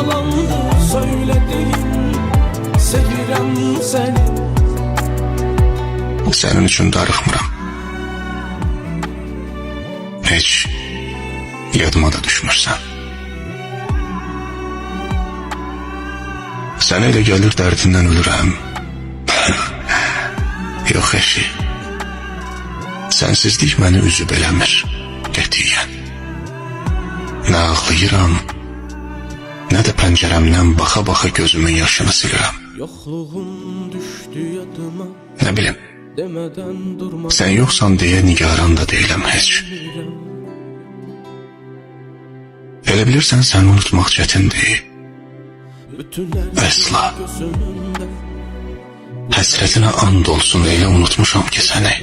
yalandı söylediğin, sevirəm seni. Senin için darıxmıram. Hiç yadıma da düşmürsən. Sen elə gəlir dərdindən ölürəm. Yox eşi. Sensizlik məni üzüb eləmir qətiyyən. Nə ağlayıram, nə də pəncərəmdən baxa-baxa gözümün yaşını silirəm. Yoxluğun düşdü yadıma, Nə bilim, demeden durma. sən yoxsan deyə nigaran da deyiləm heç. Elə bilirsən səni unutmaq çətindir. Əsla. Həsrətinə and olsun elə unutmuşam ki səni.